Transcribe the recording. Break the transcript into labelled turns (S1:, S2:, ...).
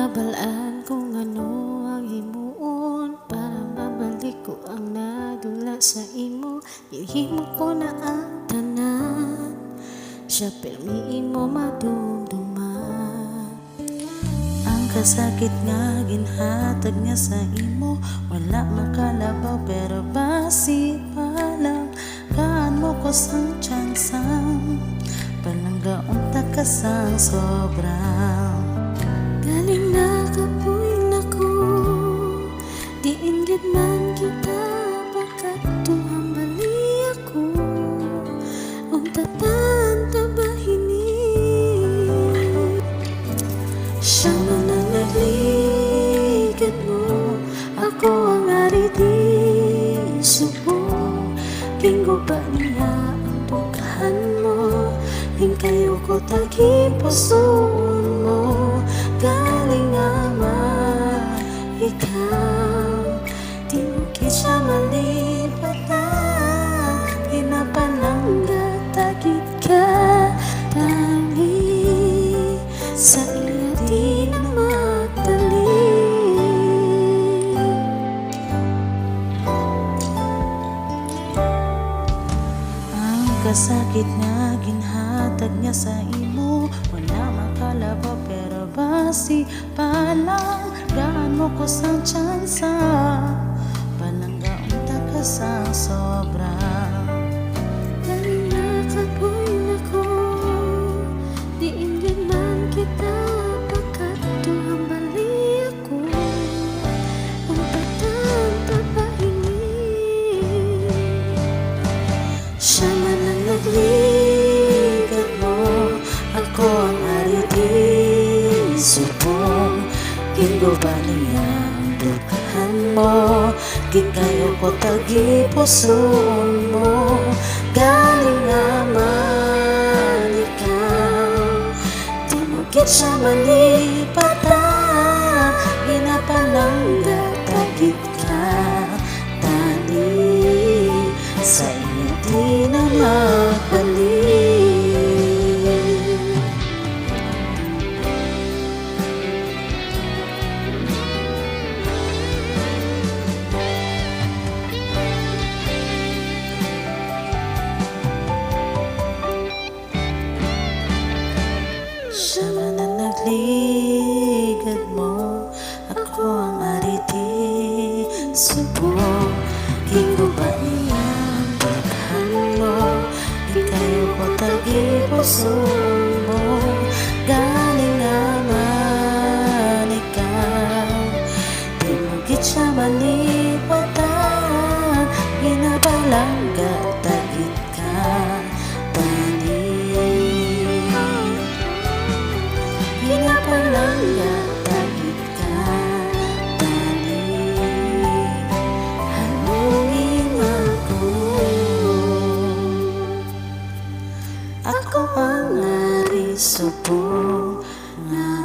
S1: Nabalaan kung ano ang himuon para mabalik ko ang nadula sa imo. Gihimo ko na ang tanan, siya pirmi mo madumduman.
S2: Ang kasakit nga ginhatag niya sa imo, wala makalabaw pero basi pa lang. Kaan mo ko sang tsansang, palanggaon ta ka sang sobrang.
S1: Galing na kapuin ako, diin gid man kita pagkatuhang bali ako. Ang tatan tabahini, siya man ang nagligad mo, ako ang ariti subong. Linggo ba niya ang dukahan mo, hingkayo ko tagipusoon mo. Galing naman ikaw, di mo siya malipatan. Pinapalangga tagit ka, tali sa iya di na magdali.
S2: Ang kasakit nga ginhatag niya sa imo, wala makalabaw pero basi pa lang. Gaan mo ko sang tsansa, palanggaon ta ka sang sobra.
S1: Galing na kapuin ako, diin din man kita pagkatuhang bali ako. Ang tatan papaini, siya man ang nagligat mo, ako ang ariti subong. Linggo ba niya ang dukahan mo, gikayo ko tagipusoon mo. Galing naman ikaw, di mo gid siya malipatan. Pinapalangga tagit ka, tali sa iyo di na magbalik.
S2: Siya man ang nagligad mo, ako ang ariti subong. Linggo ba niya ang dukahan mo, ikayo ko tagipusoon mo. Galing naman ikaw, di mo gid siya malipatan. Pinapalangga tagit ka, pinapalangga tagit ka, tali halungin ako ang narisubong nga